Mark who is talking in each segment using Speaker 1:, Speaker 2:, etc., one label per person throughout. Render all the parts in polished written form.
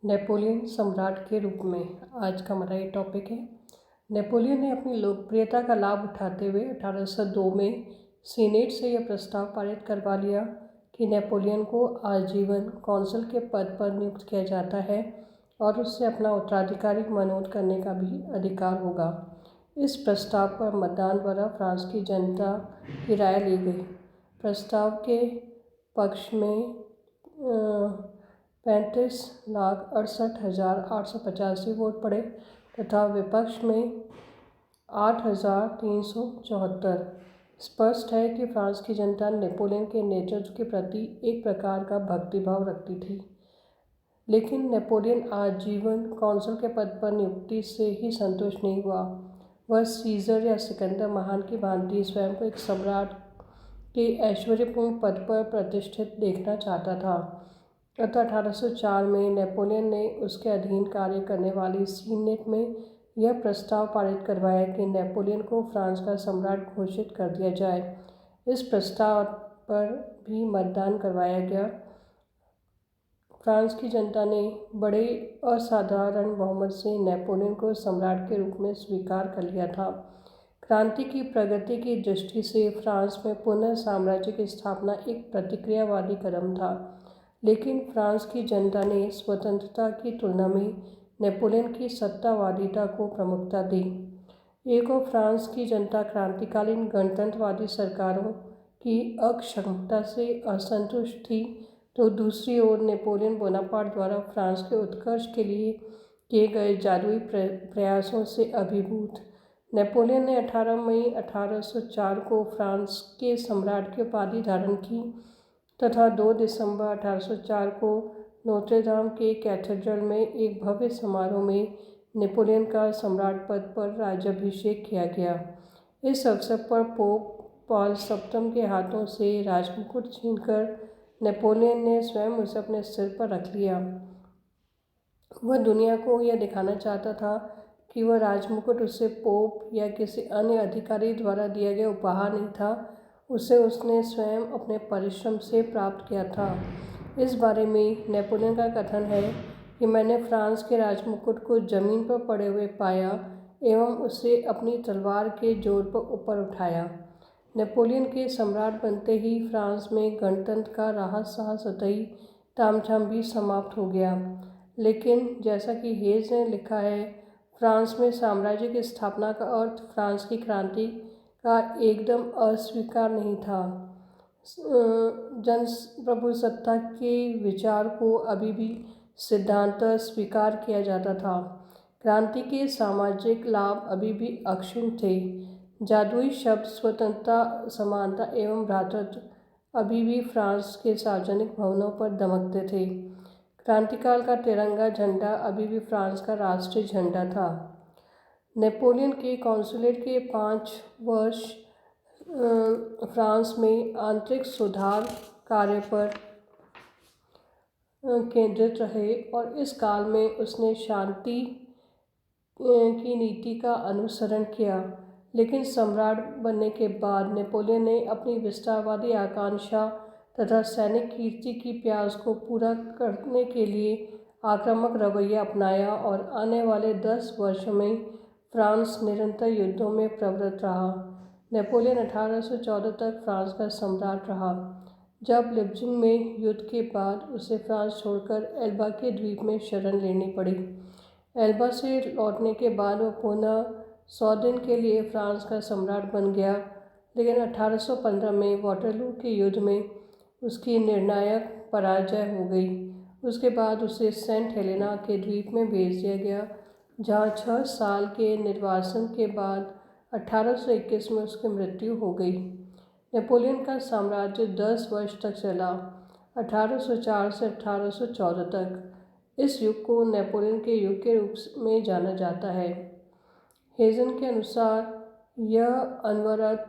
Speaker 1: Napoleon सम्राट के रूप में आज का हमारा ये टॉपिक है। नेपोलियन ने अपनी लोकप्रियता का लाभ उठाते हुए 1802 में सीनेट से यह प्रस्ताव पारित करवा लिया कि नेपोलियन को आजीवन कौंसल के पद पर नियुक्त किया जाता है और उससे अपना उत्तराधिकारी मनोनीत करने का भी अधिकार होगा। इस प्रस्ताव पर मतदान द्वारा फ्रांस की जनता की राय ली गई। प्रस्ताव के पक्ष में 35,68,885 वोट पड़े तथा विपक्ष में 8,374। स्पष्ट है कि फ्रांस की जनता नेपोलियन के नेतृत्व के प्रति एक प्रकार का भक्तिभाव रखती थी, लेकिन नेपोलियन आजीवन कौंसल के पद पर नियुक्ति से ही संतुष्ट नहीं हुआ। वह सीजर या सिकंदर महान की भांति स्वयं को एक सम्राट के ऐश्वर्यपूर्ण पद पर प्रतिष्ठित देखना चाहता था। अतः 1804 में नेपोलियन ने उसके अधीन कार्य करने वाली सीनेट में यह प्रस्ताव पारित करवाया कि नेपोलियन को फ्रांस का सम्राट घोषित कर दिया जाए। इस प्रस्ताव पर भी मतदान करवाया गया। फ्रांस की जनता ने बड़े असाधारण बहुमत से नेपोलियन को सम्राट के रूप में स्वीकार कर लिया था। क्रांति की प्रगति की दृष्टि से फ्रांस में पुनः साम्राज्य की स्थापना एक प्रतिक्रियावादी कदम था, लेकिन फ्रांस की जनता ने स्वतंत्रता की तुलना में नेपोलियन की सत्तावादिता को प्रमुखता दी। एक ओर फ्रांस की जनता क्रांतिकालीन गणतंत्रवादी सरकारों की अक्षमता से असंतुष्ट थी, तो दूसरी ओर नेपोलियन बोनापार्ट द्वारा फ्रांस के उत्कर्ष के लिए किए गए जादुई प्रयासों से अभिभूत। नेपोलियन ने 18 मई 1804 को फ्रांस के सम्राट की उपाधि धारण की तथा 2 दिसंबर 1804 को नोत्रे-दाम के कैथेड्रल में एक भव्य समारोह में नेपोलियन का सम्राट पद पर राज्याभिषेक किया गया। इस अवसर पर पोप पॉल सप्तम के हाथों से राजमुकुट छीनकर नेपोलियन ने स्वयं उसे अपने सिर पर रख लिया। वह दुनिया को यह दिखाना चाहता था कि वह राजमुकुट उसे पोप या किसी अन्य अधिकारी द्वारा दिया गया उपहार नहीं था, उसे उसने स्वयं अपने परिश्रम से प्राप्त किया था। इस बारे में नेपोलियन का कथन है कि मैंने फ्रांस के राजमुकुट को जमीन पर पड़े हुए पाया एवं उसे अपनी तलवार के जोर पर ऊपर उठाया। नेपोलियन के सम्राट बनते ही फ्रांस में गणतंत्र का राहत साहस सतही तामझाम भी समाप्त हो गया, लेकिन जैसा कि हेज ने लिखा है, फ्रांस में साम्राज्य की स्थापना का अर्थ फ्रांस की क्रांति का एकदम अस्वीकार नहीं था। जनप्रभुसत्ता के विचार को अभी भी सिद्धांत स्वीकार किया जाता था। क्रांति के सामाजिक लाभ अभी भी अक्षुण्ण थे। जादुई शब्द स्वतंत्रता, समानता एवं भ्रातृत्व अभी भी फ्रांस के सार्वजनिक भवनों पर दमकते थे। क्रांतिकाल का तिरंगा झंडा अभी भी फ्रांस का राष्ट्रीय झंडा था। नेपोलियन के कौंसुलेट के 5 वर्ष फ्रांस में आंतरिक सुधार कार्य पर केंद्रित रहे और इस काल में उसने शांति की नीति का अनुसरण किया। लेकिन सम्राट बनने के बाद नेपोलियन ने अपनी विस्तारवादी आकांक्षा तथा सैनिक कीर्ति की प्यास को पूरा करने के लिए आक्रामक रवैया अपनाया और आने वाले 10 वर्षों में फ्रांस निरंतर युद्धों में प्रवृत्त रहा। नेपोलियन 1814 तक फ्रांस का सम्राट रहा, जब लिप्जिंग में युद्ध के बाद उसे फ्रांस छोड़कर एल्बा के द्वीप में शरण लेनी पड़ी। एल्बा से लौटने के बाद वह पुनः 100 दिन के लिए फ्रांस का सम्राट बन गया, लेकिन 1815 में वाटरलू के युद्ध में उसकी निर्णायक पराजय हो गई। उसके बाद उसे सेंट हेलेना के द्वीप में भेज दिया गया, जहाँ 6 साल के निर्वासन के बाद 1821 में उसकी मृत्यु हो गई। नेपोलियन का साम्राज्य 10 वर्ष तक चला, 1804 से 1814 तक। इस युग को नेपोलियन के युग के रूप में जाना जाता है। हेजन के अनुसार यह अनवरत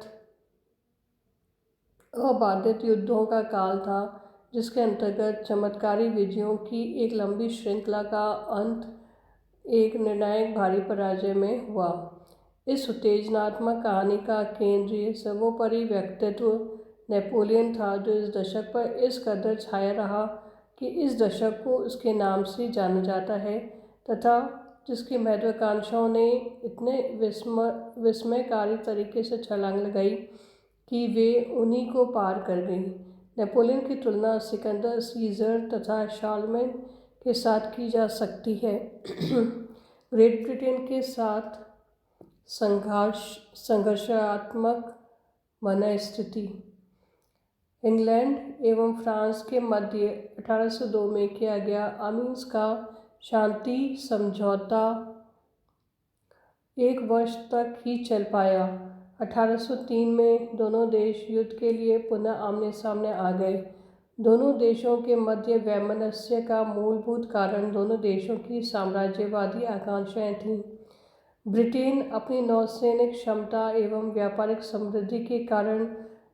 Speaker 1: अबाधित युद्धों का काल था, जिसके अंतर्गत चमत्कारी विजयों की एक लंबी श्रृंखला का अंत एक निर्णायक भारी पराजय में हुआ। इस उत्तेजनात्मक कहानी का केंद्रीय सर्वोपरि व्यक्तित्व नेपोलियन था, जो इस दशक पर इस कदर छाया रहा कि इस दशक को उसके नाम से जाना जाता है तथा जिसकी महत्वाकांक्षाओं ने इतने विस्मयकारी तरीके से छलांग लगाई कि वे उन्हीं को पार कर गई। नेपोलियन की तुलना सिकंदर, सीजर तथा शार्लमेन के साथ की जा सकती है। ग्रेट ब्रिटेन के साथ संघर्षात्मक मनस्थिति। इंग्लैंड एवं फ्रांस के मध्य 1802 में किया गया आमीन्स का शांति समझौता 1 वर्ष तक ही चल पाया। 1803 में दोनों देश युद्ध के लिए पुनः आमने सामने आ गए। दोनों देशों के मध्य वैमनस्य का मूलभूत कारण दोनों देशों की साम्राज्यवादी आकांक्षाएं थीं। ब्रिटेन अपनी नौसैनिक क्षमता एवं व्यापारिक समृद्धि के कारण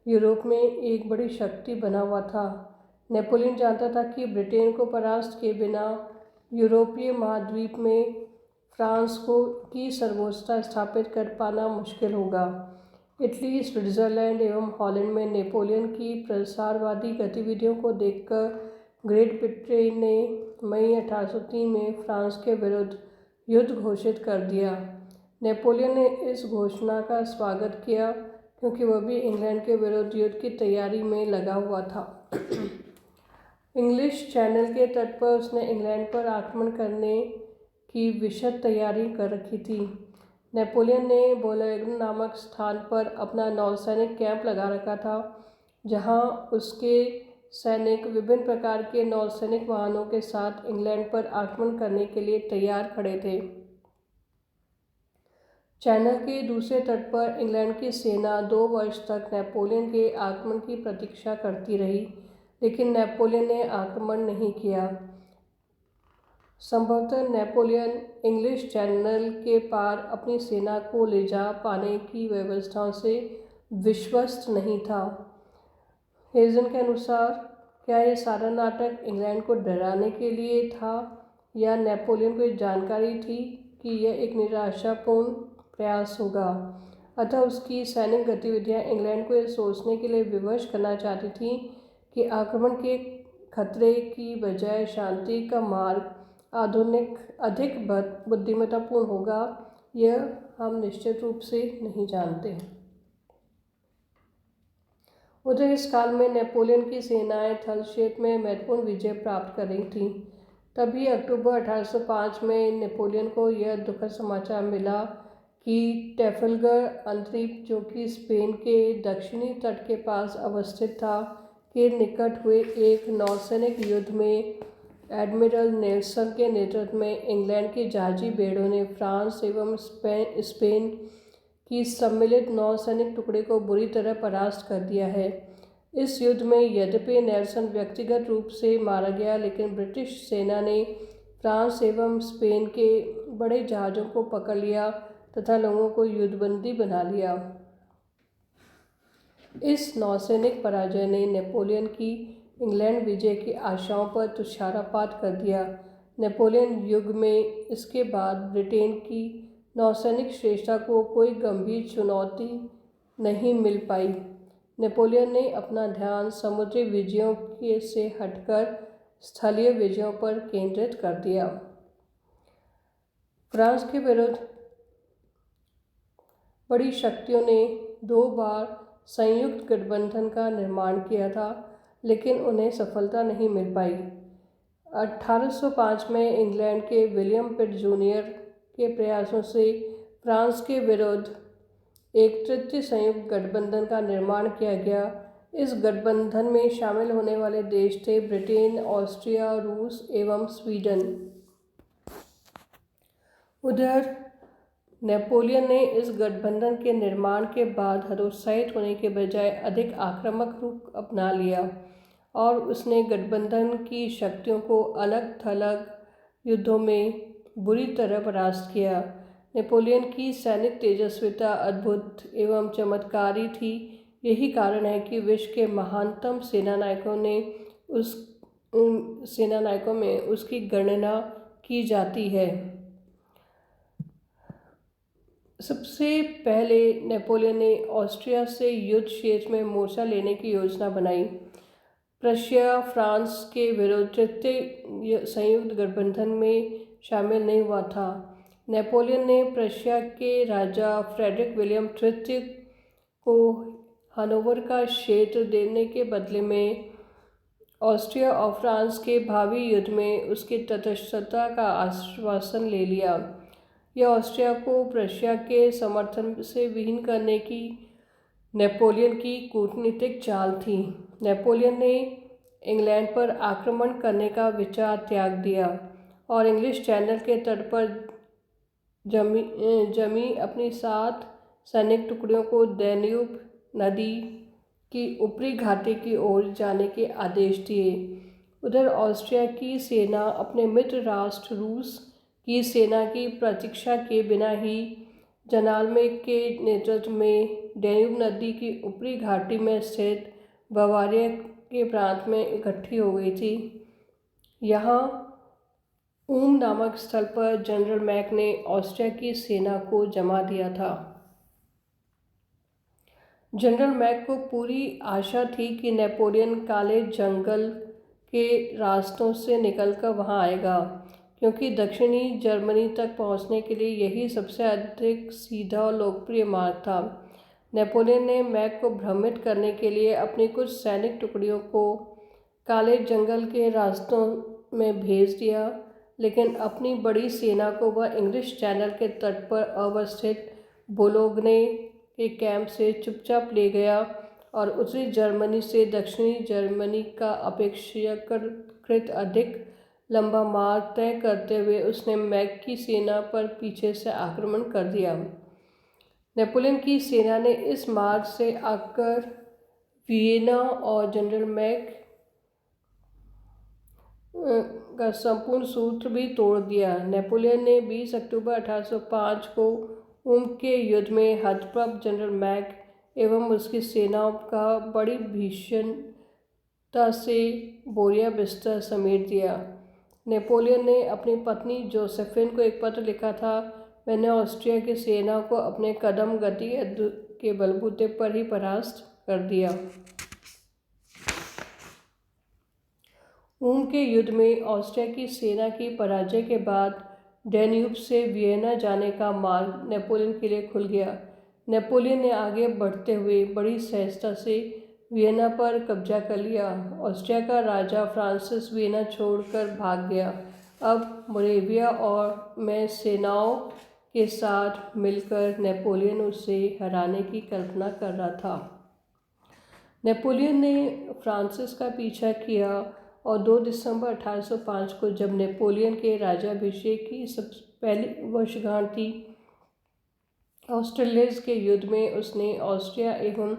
Speaker 1: यूरोप में एक बड़ी शक्ति बना हुआ था। नेपोलियन जानता था कि ब्रिटेन को परास्त किए बिना यूरोपीय महाद्वीप में फ्रांस की सर्वोच्चता स्थापित कर पाना मुश्किल होगा। इटली, स्विट्जरलैंड एवं हॉलैंड में नेपोलियन की प्रसारवादी गतिविधियों को देखकर ग्रेट ब्रिटेन ने मई 1803 में फ्रांस के विरुद्ध युद्ध घोषित कर दिया। नेपोलियन ने इस घोषणा का स्वागत किया क्योंकि वह भी इंग्लैंड के विरुद्ध युद्ध की तैयारी में लगा हुआ था। इंग्लिश चैनल के तट पर उसने इंग्लैंड पर आक्रमण करने की विशद तैयारी कर रखी थी। नेपोलियन ने बोलेग्न नामक स्थान पर अपना नौसैनिक कैंप लगा रखा था, जहां उसके सैनिक विभिन्न प्रकार के नौसैनिक वाहनों के साथ इंग्लैंड पर आक्रमण करने के लिए तैयार खड़े थे। चैनल के दूसरे तट पर इंग्लैंड की सेना 2 वर्ष तक नेपोलियन के आक्रमण की प्रतीक्षा करती रही, लेकिन नेपोलियन ने आक्रमण नहीं किया। संभवतः नेपोलियन इंग्लिश चैनल के पार अपनी सेना को ले जा पाने की व्यवस्थाओं से विश्वस्त नहीं था। हेजन के अनुसार क्या यह सारा नाटक इंग्लैंड को डराने के लिए था या नेपोलियन को यह जानकारी थी कि यह एक निराशापूर्ण प्रयास होगा। अतः उसकी सैनिक गतिविधियां इंग्लैंड को यह सोचने के लिए विवश करना चाहती थीं कि आक्रमण के खतरे की बजाय शांति का मार्ग अधिक बुद्धिमत्तापूर्ण होगा, यह हम निश्चित रूप से नहीं जानते। उधर इस काल में नेपोलियन की सेनाएं थल क्षेत्र में महत्वपूर्ण विजय प्राप्त कर रही थीं। तभी अक्टूबर 1805 में नेपोलियन को यह दुखद समाचार मिला कि ट्रैफलगर अंतरीप, जो कि स्पेन के दक्षिणी तट के पास अवस्थित था, के निकट हुए एक नौसैनिक युद्ध में एडमिरल नेल्सन के नेतृत्व में इंग्लैंड की जहाजी बेड़ों ने फ्रांस एवं स्पेन की सम्मिलित नौसैनिक टुकड़े को बुरी तरह परास्त कर दिया है। इस युद्ध में यद्यपि नेल्सन व्यक्तिगत रूप से मारा गया, लेकिन ब्रिटिश सेना ने फ्रांस एवं स्पेन के बड़े जहाज़ों को पकड़ लिया तथा लोगों को युद्धबंदी बना लिया। इस नौसैनिक पराजय ने नेपोलियन की इंग्लैंड विजय की आशाओं पर तुषारपात कर दिया। नेपोलियन युग में इसके बाद ब्रिटेन की नौसैनिक श्रेष्ठता को कोई गंभीर चुनौती नहीं मिल पाई। नेपोलियन ने अपना ध्यान समुद्री विजयों से हटकर स्थलीय विजयों पर केंद्रित कर दिया। फ्रांस के विरुद्ध बड़ी शक्तियों ने 2 बार संयुक्त गठबंधन का निर्माण किया था, लेकिन उन्हें सफलता नहीं मिल पाई। 1805 में इंग्लैंड के विलियम पिट जूनियर के प्रयासों से फ्रांस के विरुद्ध एक तृतीय संयुक्त गठबंधन का निर्माण किया गया। इस गठबंधन में शामिल होने वाले देश थे ब्रिटेन, ऑस्ट्रिया, रूस एवं स्वीडन। उधर नेपोलियन ने इस गठबंधन के निर्माण के बाद हतोत्साहित होने के बजाय अधिक आक्रामक रूप अपना लिया और उसने गठबंधन की शक्तियों को अलग थलग युद्धों में बुरी तरह परास्त किया। नेपोलियन की सैनिक तेजस्विता अद्भुत एवं चमत्कारी थी। यही कारण है कि विश्व के महानतम सेनानायकों में उसकी गणना की जाती है। सबसे पहले नेपोलियन ने ऑस्ट्रिया से युद्ध क्षेत्र में मोर्चा लेने की योजना बनाई। प्रशिया फ्रांस के विरुद्ध तृतीय संयुक्त गठबंधन में शामिल नहीं हुआ था। नेपोलियन ने प्रशिया के राजा फ्रेडरिक विलियम तृतीय को हनोवर का क्षेत्र देने के बदले में ऑस्ट्रिया और फ्रांस के भावी युद्ध में उसकी तटस्थता का आश्वासन ले लिया। यह ऑस्ट्रिया को प्रशिया के समर्थन से विहीन करने की नेपोलियन की कूटनीतिक चाल थी। नेपोलियन ने इंग्लैंड पर आक्रमण करने का विचार त्याग दिया और इंग्लिश चैनल के तट पर जमी अपनी 7 सैनिक टुकड़ियों को डैन्यूब नदी की ऊपरी घाटी की ओर जाने के आदेश दिए। उधर ऑस्ट्रिया की सेना अपने मित्र राष्ट्र रूस की सेना की प्रतीक्षा के बिना ही जनाल्मे के नेतृत्व में डैन्यूब नदी की ऊपरी घाटी में स्थित बवारिया के प्रांत में इकट्ठी हो गई थी। यहाँ ऊम नामक स्थल पर जनरल मैक ने ऑस्ट्रिया की सेना को जमा दिया था। जनरल मैक को पूरी आशा थी कि नेपोलियन काले जंगल के रास्तों से निकलकर वहां आएगा, क्योंकि दक्षिणी जर्मनी तक पहुंचने के लिए यही सबसे अधिक सीधा और लोकप्रिय मार्ग था। नेपोलियन ने मैक को भ्रमित करने के लिए अपनी कुछ सैनिक टुकड़ियों को काले जंगल के रास्तों में भेज दिया, लेकिन अपनी बड़ी सेना को वह इंग्लिश चैनल के तट पर अवस्थित बोलोग्ने के कैंप से चुपचाप ले गया और उत्तरी जर्मनी से दक्षिणी जर्मनी का अपेक्षाकृत अधिक लंबा मार्ग तय करते हुए उसने मैक की सेना पर पीछे से आक्रमण कर दिया। नेपोलियन की सेना ने इस मार्ग से आकर वियना और जनरल मैक का संपूर्ण सूत्र भी तोड़ दिया। नेपोलियन ने 20 अक्टूबर 1805 को ऊम के युद्ध में हतप्रभ जनरल मैक एवं उसकी सेनाओं का बड़ी भीषणता से बोरिया बिस्तर समेट दिया। नेपोलियन ने अपनी पत्नी जोसेफिन को एक पत्र लिखा था, मैंने ऑस्ट्रिया की सेना को अपने कदम गति के बलबूते पर ही परास्त कर दिया। ऊम के युद्ध में ऑस्ट्रिया की सेना की पराजय के बाद डैन्यूब से वियना जाने का मार्ग नेपोलियन के लिए खुल गया। नेपोलियन ने आगे बढ़ते हुए बड़ी सहजता से वियना पर कब्जा कर लिया। ऑस्ट्रिया का राजा फ्रांसिस वियना छोड़कर भाग गया। अब मोरेविया और में सेनाओं के साथ मिलकर नेपोलियन उसे हराने की कल्पना कर रहा था। नेपोलियन ने फ्रांसिस का पीछा किया और 2 दिसंबर 1805 को, जब नेपोलियन के राज्याभिषेक की सबसे पहली वर्षगांठ थी, ऑस्ट्रेलियस के युद्ध में उसने ऑस्ट्रिया एवं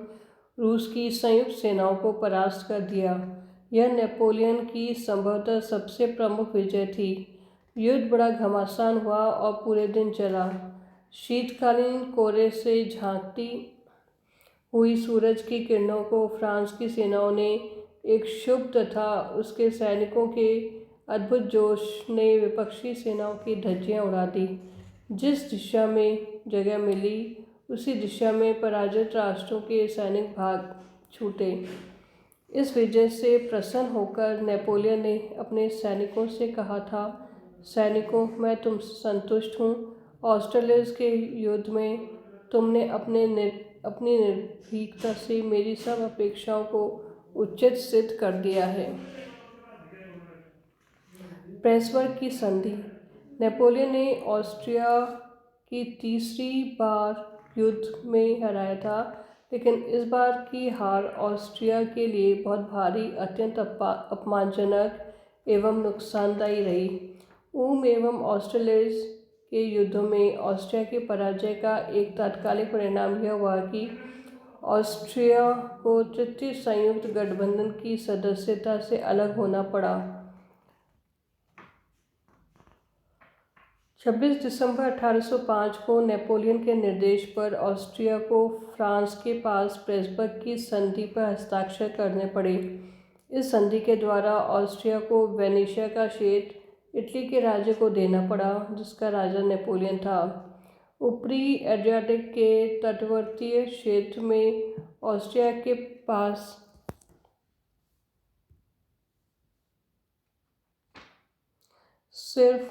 Speaker 1: रूस की संयुक्त सेनाओं को परास्त कर दिया। यह नेपोलियन की संभवतः सबसे प्रमुख विजय थी। युद्ध बड़ा घमासान हुआ और पूरे दिन चला। शीतकालीन कोहरे से झांकती हुई सूरज की किरणों को फ्रांस की सेनाओं ने एक शुभ तथा उसके सैनिकों के अद्भुत जोश ने विपक्षी सेनाओं की धज्जियां उड़ा दी। जिस दिशा में जगह मिली उसी दिशा में पराजित राष्ट्रों के सैनिक भाग छूटे। इस विजय से प्रसन्न होकर नेपोलियन ने अपने सैनिकों से कहा था, सैनिकों, मैं तुमसे संतुष्ट हूँ। ऑस्ट्रेलियस के युद्ध में तुमने अपनी निर्भीकता से मेरी सब अपेक्षाओं को उचित सिद्ध कर दिया है। प्रेसबर्ग की संधि। नेपोलियन ने ऑस्ट्रिया की तीसरी बार युद्ध में हराया था, लेकिन इस बार की हार ऑस्ट्रिया के लिए बहुत भारी, अत्यंत अपमानजनक एवं नुकसानदायी रही। ऊम एवं ऑस्ट्रेलियस के युद्धों में ऑस्ट्रिया की पराजय का एक तात्कालिक परिणाम यह हुआ कि ऑस्ट्रिया को तृतीय संयुक्त गठबंधन की सदस्यता से अलग होना पड़ा। 26 दिसंबर 1805 को नेपोलियन के निर्देश पर ऑस्ट्रिया को फ्रांस के पास प्रेसबर्ग की संधि पर हस्ताक्षर करने पड़े। इस संधि के द्वारा ऑस्ट्रिया को वेनेशिया का क्षेत्र इटली के राज्य को देना पड़ा, जिसका राजा नेपोलियन था। ऊपरी एड्रियाटिक के तटवर्तीय क्षेत्र में ऑस्ट्रिया के पास सिर्फ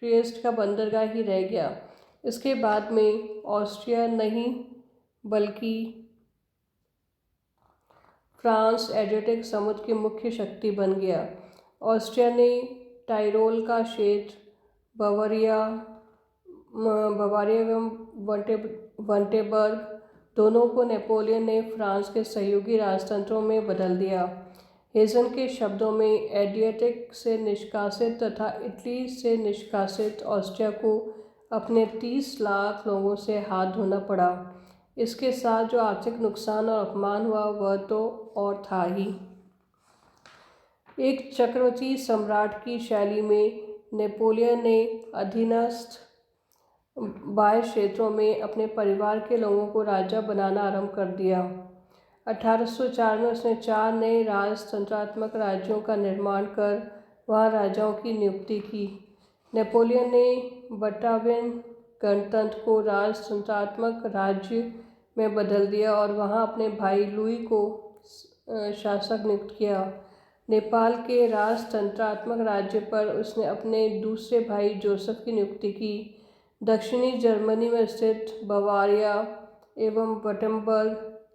Speaker 1: ट्रिएस्ट का बंदरगाह ही रह गया। इसके बाद में ऑस्ट्रिया नहीं बल्कि फ्रांस एड्रियाटिक समुद्र की मुख्य शक्ति बन गया। ऑस्ट्रिया ने टाइरोल का क्षेत्र, बवारिया एवं वंटेबर्ग दोनों को नेपोलियन ने फ्रांस के सहयोगी राजतंत्रों में बदल दिया। हेजन के शब्दों में, एड्रियाटिक से निष्कासित तथा इटली से निष्कासित ऑस्ट्रिया को अपने 30 लाख लोगों से हाथ धोना पड़ा। इसके साथ जो आर्थिक नुकसान और अपमान हुआ वह तो और था ही। एक चक्रवर्ती सम्राट की शैली में नेपोलियन ने अधीनस्थ बाह्य क्षेत्रों में अपने परिवार के लोगों को राजा बनाना आरंभ कर दिया। 1804 में उसने 4 नए राजतंत्रात्मक राज्यों का निर्माण कर वहाँ राजाओं की नियुक्ति की। नेपोलियन ने बटावियन गणतंत्र को राजतंत्रात्मक राज्य में बदल दिया और वहाँ अपने भाई लुई को शासक नियुक्त किया। नेपाल के राजतंत्रात्मक राज्य पर उसने अपने दूसरे भाई जोसेफ की नियुक्ति की। दक्षिणी जर्मनी में स्थित बवारिया एवं वटेम्बर्ग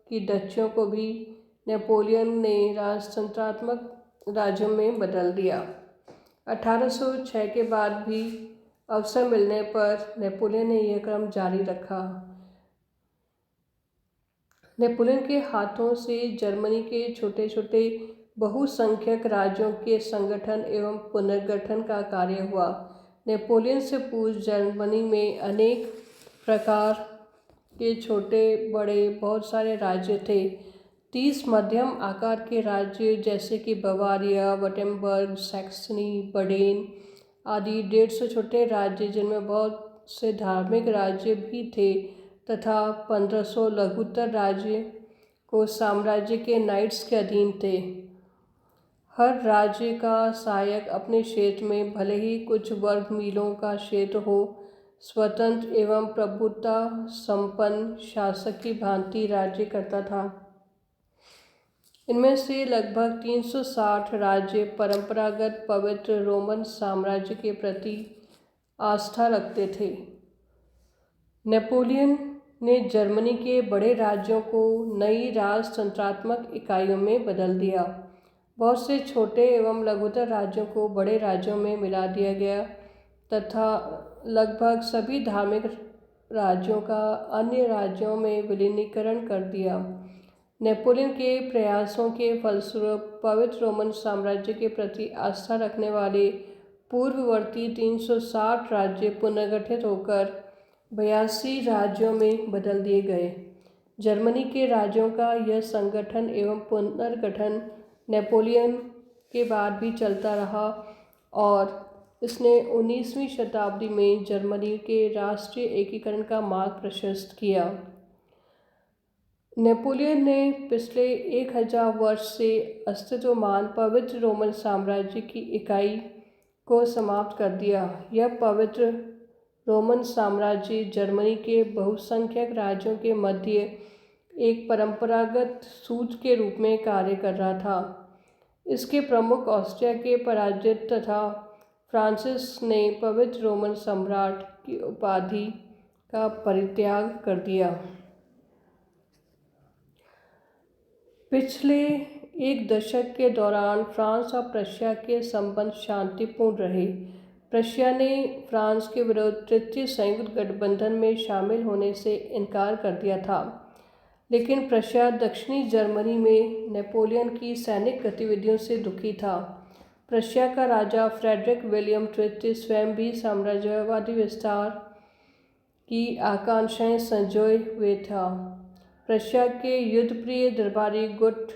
Speaker 1: की डचियों को भी नेपोलियन ने राजतंत्रात्मक राज्यों में बदल दिया। 1806 के बाद भी अवसर मिलने पर नेपोलियन ने यह क्रम जारी रखा। नेपोलियन के हाथों से जर्मनी के छोटे छोटे बहुसंख्यक राज्यों के संगठन एवं पुनर्गठन का कार्य हुआ। नेपोलियन से पूर्व जर्मनी में अनेक प्रकार के छोटे बड़े बहुत सारे राज्य थे। 30 मध्यम आकार के राज्य जैसे कि बवारिया, वटेम्बर्ग, सैक्सनी, बडेन आदि, 150 छोटे राज्य जिनमें बहुत से धार्मिक राज्य भी थे तथा 1500 लघुतर राज्य को साम्राज्य के नाइट्स के अधीन थे। हर राज्य का सहायक अपने क्षेत्र में भले ही कुछ वर्ग मीलों का क्षेत्र हो, स्वतंत्र एवं प्रभुता संपन्न शासक की भांति राज्य करता था। इनमें से लगभग 360 राज्य परंपरागत पवित्र रोमन साम्राज्य के प्रति आस्था रखते थे। नेपोलियन ने जर्मनी के बड़े राज्यों को नई राजतंत्रात्मक इकाइयों में बदल दिया। बहुत से छोटे एवं लघुतर राज्यों को बड़े राज्यों में मिला दिया गया तथा लगभग सभी धार्मिक राज्यों का अन्य राज्यों में विलीनीकरण कर दिया। नेपोलियन के प्रयासों के फलस्वरूप पवित्र रोमन साम्राज्य के प्रति आस्था रखने वाले पूर्ववर्ती 360 राज्य पुनर्गठित होकर 82 राज्यों में बदल दिए गए। जर्मनी के राज्यों का यह संगठन एवं पुनर्गठन नेपोलियन के बाद भी चलता रहा और इसने 19वीं शताब्दी में जर्मनी के राष्ट्रीय एकीकरण का मार्ग प्रशस्त किया। नेपोलियन ने पिछले 1000 वर्ष से अस्तित्वमान पवित्र रोमन साम्राज्य की इकाई को समाप्त कर दिया। यह पवित्र रोमन साम्राज्य जर्मनी के बहुसंख्यक राज्यों के मध्य एक परंपरागत सूत के रूप में कार्य कर रहा था। इसके प्रमुख ऑस्ट्रिया के पराजित तथा फ्रांसिस ने पवित्र रोमन सम्राट की उपाधि का परित्याग कर दिया। पिछले एक दशक के दौरान फ्रांस और प्रशिया के संबंध शांतिपूर्ण रहे। प्रशिया ने फ्रांस के विरुद्ध तृतीय संयुक्त गठबंधन में शामिल होने से इनकार कर दिया था, लेकिन प्रशिया दक्षिणी जर्मनी में नेपोलियन की सैनिक गतिविधियों से दुखी था। प्रशिया का राजा फ्रेडरिक विलियम तृतीय स्वयं भी साम्राज्यवादी विस्तार की आकांक्षाएं संजोए हुए था। प्रशिया के युद्धप्रिय दरबारी गुट,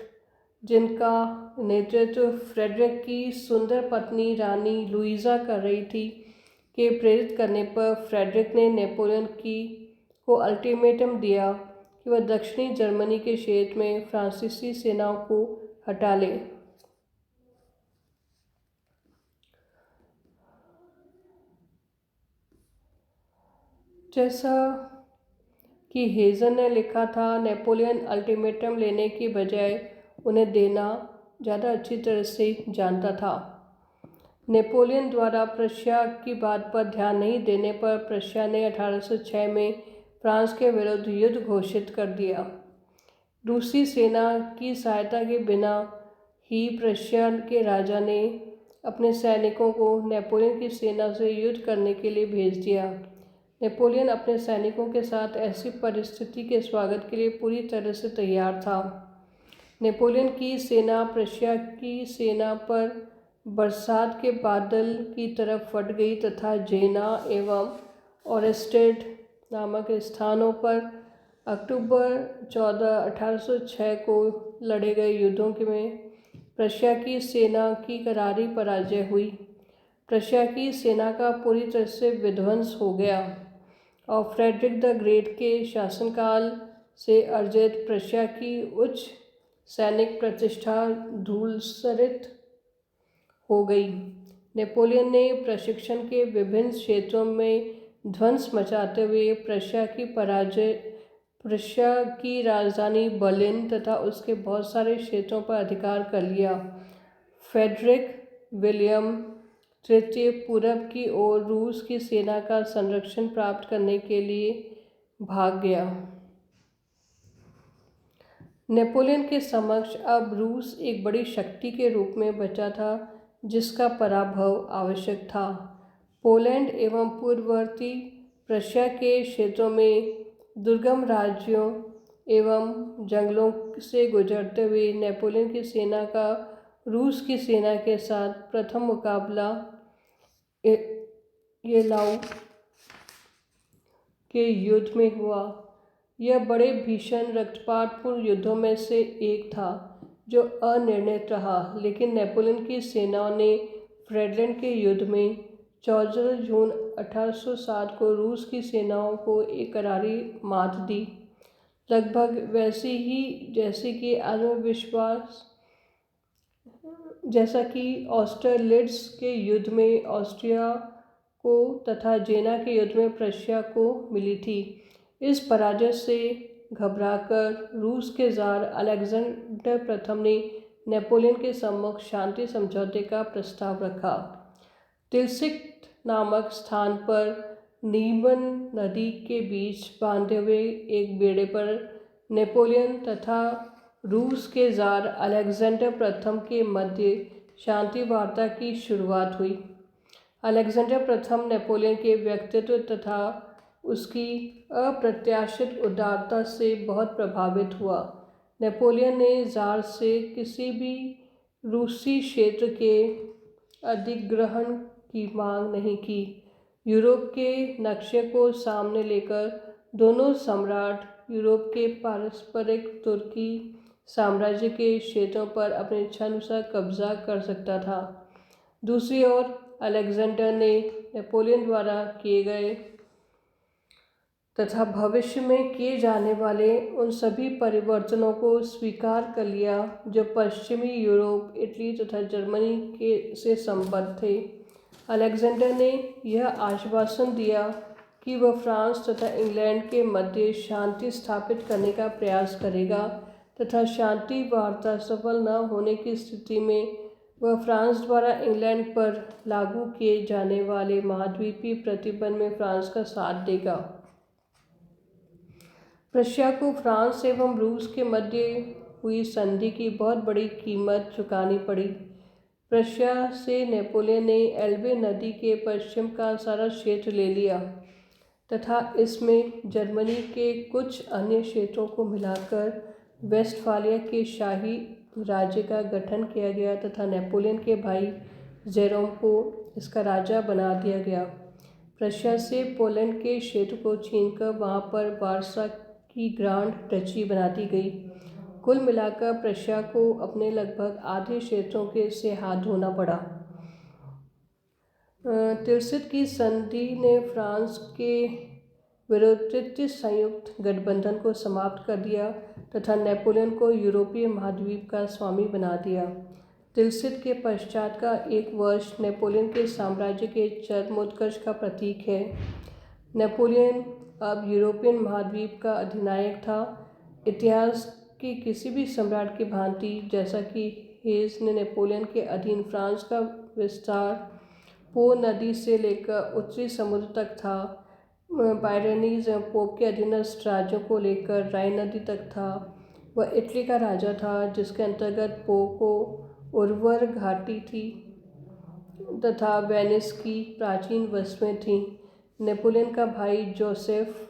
Speaker 1: जिनका नेतृत्व फ्रेडरिक की सुंदर पत्नी रानी लुइजा कर रही थी, के प्रेरित करने पर फ्रेडरिक ने नेपोलियन को अल्टीमेटम दिया कि वह दक्षिणी जर्मनी के क्षेत्र में फ्रांसीसी सेनाओं को हटा ले। जैसा कि हेजन ने लिखा था, नेपोलियन अल्टीमेटम लेने की बजाय उन्हें देना ज़्यादा अच्छी तरह से जानता था। नेपोलियन द्वारा प्रशिया की बात पर ध्यान नहीं देने पर प्रशिया ने 1806 में फ्रांस के विरुद्ध युद्ध घोषित कर दिया। रूसी सेना की सहायता के बिना ही प्रशिया के राजा ने अपने सैनिकों को नेपोलियन की सेना से युद्ध करने के लिए भेज दिया। नेपोलियन अपने सैनिकों के साथ ऐसी परिस्थिति के स्वागत के लिए पूरी तरह से तैयार था। नेपोलियन की सेना प्रशिया की सेना पर बरसात के बादल की तरफ फट गई तथा जेना एवं ओरेस्टेड नामक स्थानों पर अक्टूबर 14, 1806 को लड़े गए युद्धों में प्रशिया की सेना की करारी पराजय हुई। प्रशिया की सेना का पूरी तरह से विध्वंस हो गया और फ्रेडरिक द ग्रेट के शासनकाल से अर्जित प्रशिया की उच्च सैनिक प्रतिष्ठा धूलसरित हो गई। नेपोलियन ने प्रशिक्षण के विभिन्न क्षेत्रों में ध्वंस मचाते हुए प्रशिया की राजधानी बर्लिन तथा उसके बहुत सारे क्षेत्रों पर अधिकार कर लिया। फ्रेडरिक विलियम तृतीय पूरब की ओर रूस की सेना का संरक्षण प्राप्त करने के लिए भाग गया। नेपोलियन के समक्ष अब रूस एक बड़ी शक्ति के रूप में बचा था जिसका पराभव आवश्यक था। पोलैंड एवं पूर्ववर्ती प्रशिया के क्षेत्रों में दुर्गम राज्यों एवं जंगलों से गुजरते हुए नेपोलियन की सेना का रूस की सेना के साथ प्रथम मुकाबला येलाऊ के युद्ध में हुआ। यह बड़े भीषण रक्तपातपूर्ण युद्धों में से एक था जो अनिर्णित रहा, लेकिन नेपोलियन की सेनाओं ने फ्रेडलैंड के युद्ध में 14 जून 1807 को रूस की सेनाओं को एक करारी मात दी, लगभग वैसी ही जैसा कि ऑस्टरलिट्ज के युद्ध में ऑस्ट्रिया को तथा जेना के युद्ध में प्रशिया को मिली थी। इस पराजय से घबराकर रूस के ज़ार अलेक्जेंडर प्रथम ने नेपोलियन के सम्मुख शांति समझौते का प्रस्ताव रखा। तिल्सिक नामक स्थान पर नीमन नदी के बीच बांधे हुए एक बेड़े पर नेपोलियन तथा रूस के ज़ार अलेक्जेंडर प्रथम के मध्य शांति वार्ता की शुरुआत हुई। अलेक्जेंडर प्रथम नेपोलियन के व्यक्तित्व तथा उसकी अप्रत्याशित उदारता से बहुत प्रभावित हुआ। नेपोलियन ने ज़ार से किसी भी रूसी क्षेत्र के अधिग्रहण की मांग नहीं की। यूरोप के नक्शे को सामने लेकर दोनों सम्राट यूरोप के पारस्परिक तुर्की साम्राज्य के क्षेत्रों पर अपनी इच्छानुसार कब्जा कर सकता था। दूसरी ओर अलेक्जेंडर ने नेपोलियन द्वारा किए गए तथा भविष्य में किए जाने वाले उन सभी परिवर्तनों को स्वीकार कर लिया जो पश्चिमी यूरोप, इटली तथा जर्मनी से संबद्ध थे। अलेक्जेंडर ने यह आश्वासन दिया कि वह फ्रांस तथा इंग्लैंड के मध्य शांति स्थापित करने का प्रयास करेगा तथा शांति वार्ता सफल न होने की स्थिति में वह फ्रांस द्वारा इंग्लैंड पर लागू किए जाने वाले महाद्वीपीय प्रतिबंध में फ्रांस का साथ देगा। प्रशिया को फ्रांस एवं रूस के मध्य हुई संधि की बहुत बड़ी कीमत चुकानी पड़ी। प्रशिया से नेपोलियन ने एल्बे नदी के पश्चिम का सारा क्षेत्र ले लिया तथा इसमें जर्मनी के कुछ अन्य क्षेत्रों को मिलाकर वेस्टफालिया के शाही राज्य का गठन किया गया तथा नेपोलियन के भाई जेरोम को इसका राजा बना दिया गया। प्रशिया से पोलैंड के क्षेत्र को छीनकर वहां पर वारसा की ग्रांड डची बना दी गई। कुल मिलाकर प्रशिया को अपने लगभग आधे क्षेत्रों से हाथ धोना पड़ा। तिल्सित की संधि ने फ्रांस के विरुद्ध तृतीय संयुक्त गठबंधन को समाप्त कर दिया तथा नेपोलियन को यूरोपीय महाद्वीप का स्वामी बना दिया। तिल्सित के पश्चात का एक वर्ष नेपोलियन के साम्राज्य के चरमोत्कर्ष का प्रतीक है। नेपोलियन अब यूरोपियन महाद्वीप का अधिनायक था। इतिहास के किसी भी सम्राट की भांति जैसा कि हेस ने नेपोलियन के अधीन फ्रांस का विस्तार पो नदी से लेकर उत्तरी समुद्र तक था। पायरेनीज पोप के अधीनस्थ राज्यों को लेकर राइन नदी तक था। वह इटली का राजा था जिसके अंतर्गत पो को उर्वर घाटी थी तथा वेनिस की प्राचीन वस्तुएं थीं। नेपोलियन का भाई जोसेफ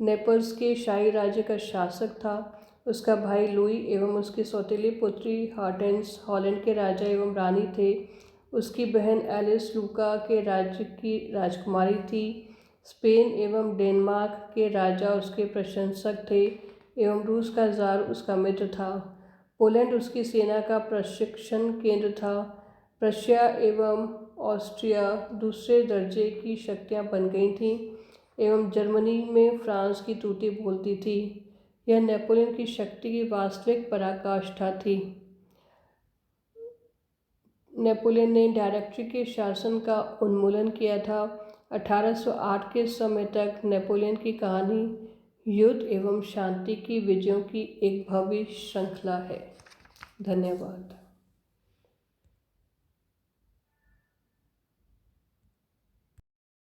Speaker 1: नेपल्स के शाही राज्य का शासक था। उसका भाई लुई एवं उसकी सौतेली पुत्री हॉर्टेंस हॉलैंड के राजा एवं रानी थे। उसकी बहन एलिस लूका के राज्य की राजकुमारी थी। स्पेन एवं डेनमार्क के राजा उसके प्रशंसक थे एवं रूस का ज़ार उसका मित्र था। पोलैंड उसकी सेना का प्रशिक्षण केंद्र था। प्रशिया एवं ऑस्ट्रिया दूसरे दर्जे की शक्तियां बन गई थीं एवं जर्मनी में फ्रांस की तूती बोलती थी। यह नेपोलियन की शक्ति की वास्तविक पराकाष्ठा थी। नेपोलियन ने डायरेक्टरी के शासन का उन्मूलन किया था। 1808 के समय तक नेपोलियन की कहानी युद्ध एवं शांति की विजयों की एक भव्य श्रृंखला है। धन्यवाद।